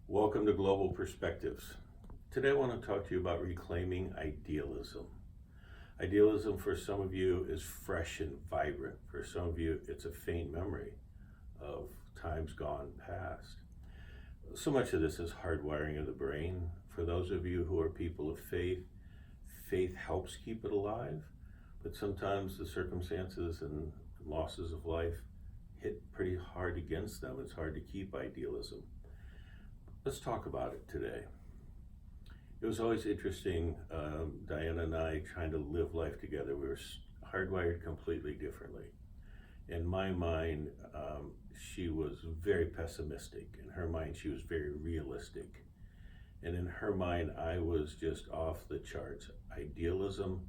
Welcome to Global Perspectives. Today I want to talk to you about reclaiming idealism. Idealism for some of you is fresh and vibrant. For some of you, it's a faint memory of times gone past. So much of this is hardwiring of the brain. For those of you who are people of faith, faith helps keep it alive, but sometimes the circumstances and losses of life hit pretty hard against them. It's hard to keep idealism. Let's talk about it today. It was always interesting, Diana and I trying to live life together. We were hardwired completely differently. In my mind, she was very pessimistic. In her mind, she was very realistic. And in her mind, I was just off the charts. Idealism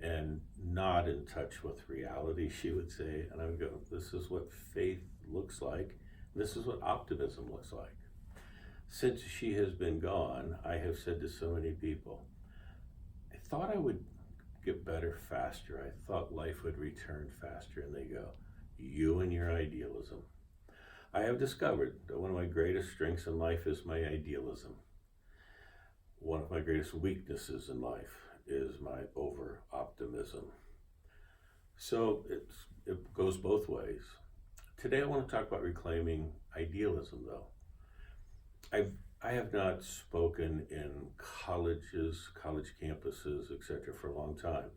and not in touch with reality, she would say. And I would go, this is what faith looks like. This is what optimism looks like. Since she has been gone, I have said to so many people, I thought I would get better faster. I thought life would return faster. And they go, you and your idealism. I have discovered that one of my greatest strengths in life is my idealism. One of my greatest weaknesses in life is my over-optimism. So it goes both ways. Today I want to talk about reclaiming idealism, though. I have not spoken in colleges, college campuses, etc. for a long time.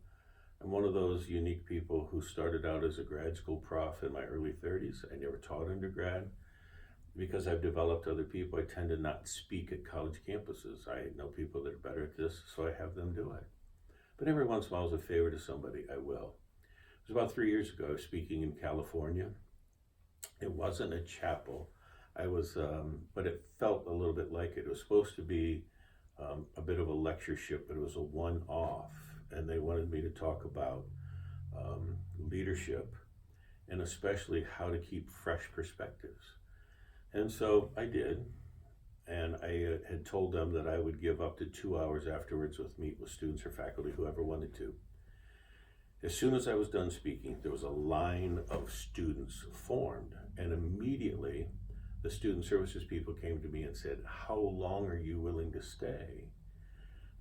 I'm one of those unique people who started out as a grad school prof in my early 30s. I never taught undergrad. Because I've developed other people, I tend to not speak at college campuses. I know people that are better at this, so I have them do it. But every once in a while, as a favor to somebody, I will. It was about 3 years ago, I was speaking in California. It wasn't a chapel. But it felt a little bit like it. It was supposed to be a bit of a lectureship, but it was a one-off. And they wanted me to talk about leadership and especially how to keep fresh perspectives. And so I did. And I had told them that I would give up to 2 hours afterwards meet with students or faculty, whoever wanted to. As soon as I was done speaking, there was a line of students formed, and immediately the student services people came to me and said, how long are you willing to stay?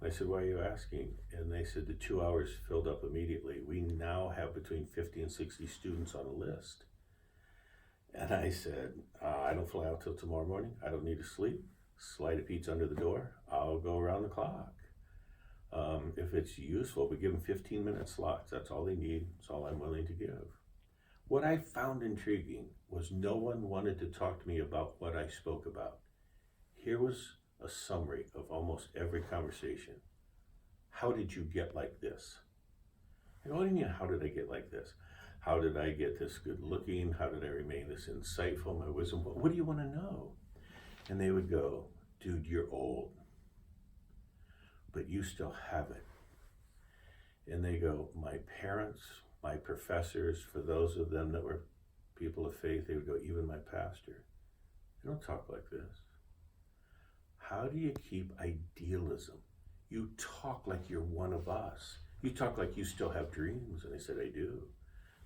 I said, why are you asking? And they said, the 2 hours filled up immediately. We now have between 50 and 60 students on a list. And I said, I don't fly out till tomorrow morning. I don't need to sleep. Slide a pizza under the door. I'll go around the clock. If it's useful, we give them 15-minute slots. That's all they need. That's all I'm willing to give. What I found intriguing was no one wanted to talk to me about what I spoke about. Here was a summary of almost every conversation. How did you get like this? I go, what do you mean, how did I get like this? How did I get this good looking? How did I remain this insightful? My wisdom, what do you want to know? And they would go, dude, you're old, but you still have it. And they go, my parents, my professors, for those of them that were people of faith, they would go, even my pastor. They don't talk like this. How do you keep idealism? You talk like you're one of us. You talk like you still have dreams. And I said, I do.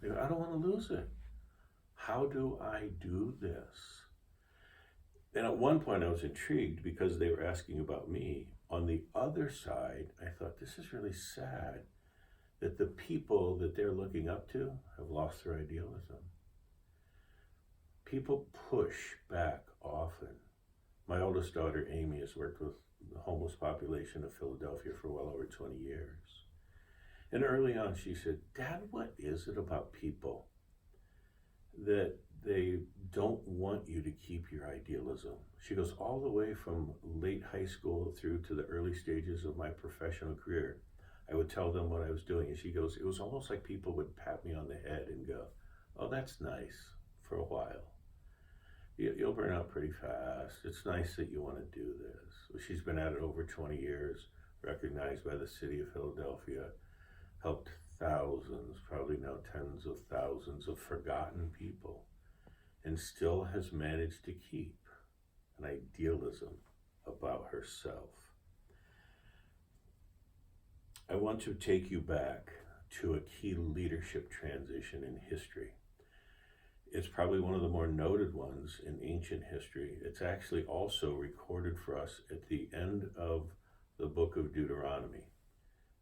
They go, I don't want to lose it. How do I do this? And at one point I was intrigued because they were asking about me. On the other side, I thought, this is really sad that the people that they're looking up to have lost their idealism. People push back often. My oldest daughter, Amy, has worked with the homeless population of Philadelphia for well over 20 years. And early on she said, Dad, what is it about people that they don't want you to keep your idealism? She goes, all the way from late high school through to the early stages of my professional career, I would tell them what I was doing. And she goes, it was almost like people would pat me on the head and go, oh, that's nice for a while. You'll burn out pretty fast. It's nice that you want to do this. She's been at it over 20 years, recognized by the city of Philadelphia, helped thousands, probably now tens of thousands of forgotten people, and still has managed to keep an idealism about herself. I want to take you back to a key leadership transition in history. It's probably one of the more noted ones in ancient history. It's actually also recorded for us at the end of the book of Deuteronomy.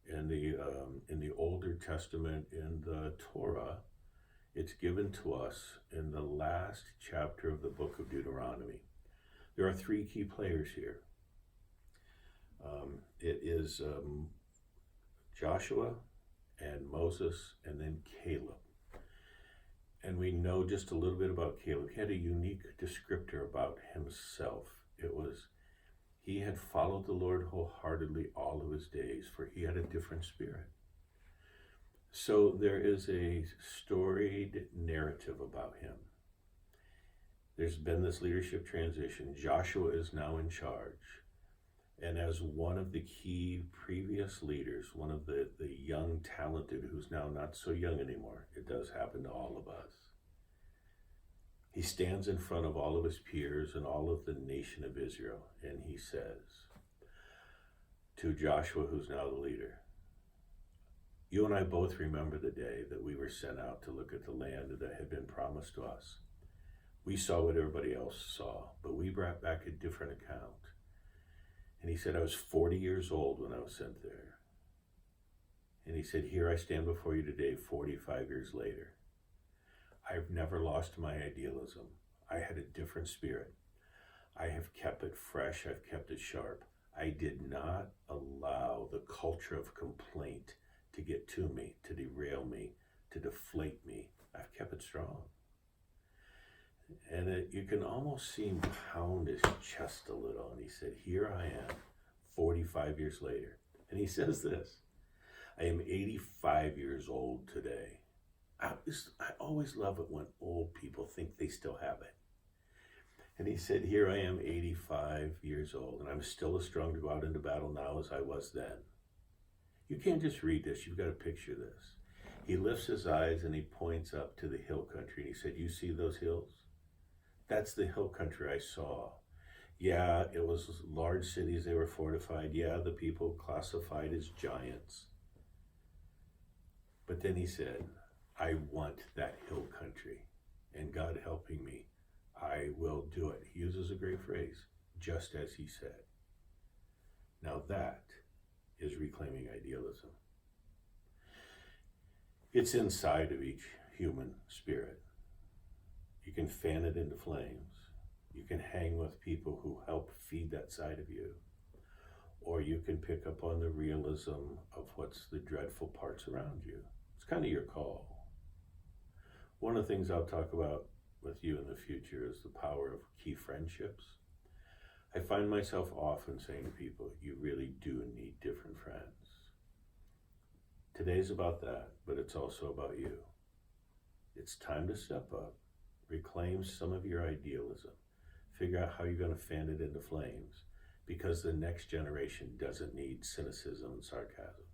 In the Older Testament, in the Torah, it's given to us in the last chapter of the book of Deuteronomy. There are three key players here. It is Joshua and Moses and then Caleb. And we know just a little bit about Caleb. He had a unique descriptor about himself. It was, he had followed the Lord wholeheartedly all of his days, for he had a different spirit. So there is a storied narrative about him. There's been this leadership transition. Joshua is now in charge. And as one of the key previous leaders, one of the young, talented, who's now not so young anymore, it does happen to all of us. He stands in front of all of his peers and all of the nation of Israel, and he says to Joshua, who's now the leader, "You and I both remember the day that we were sent out to look at the land that had been promised to us. We saw what everybody else saw, but we brought back a different account." And he said, "I was 40 years old when I was sent there." And he said, "Here I stand before you today, 45 years later. I've never lost my idealism. I had a different spirit. I have kept it fresh. I've kept it sharp. I did not allow the culture of complaint to get to me, to derail me, to deflate me. I've kept it strong." And you can almost see him pound his chest a little. And he said, "Here I am, 45 years later." And he says this, "I am 85 years old today." I always love it when old people think they still have it. And he said, "Here I am, 85 years old, and I'm still as strong to go out into battle now as I was then." You can't just read this, you've got to picture this. He lifts his eyes and he points up to the hill country, and he said, "You see those hills? That's the hill country I saw. Yeah, it was large cities, they were fortified. Yeah, the people classified as giants." But then he said, "I want that hill country, and God helping me, I will do it." He uses a great phrase, "just as he said." Now that is reclaiming idealism. It's inside of each human spirit. You can fan it into flames. You can hang with people who help feed that side of you. Or you can pick up on the realism of what's the dreadful parts around you. It's kind of your call. One of the things I'll talk about with you in the future is the power of key friendships. I find myself often saying to people, you really do need different friends. Today's about that, but it's also about you. It's time to step up, reclaim some of your idealism, figure out how you're going to fan it into flames, because the next generation doesn't need cynicism and sarcasm.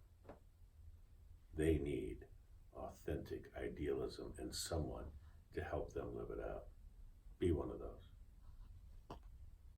They need authentic idealism and someone to help them live it out. Be one of those.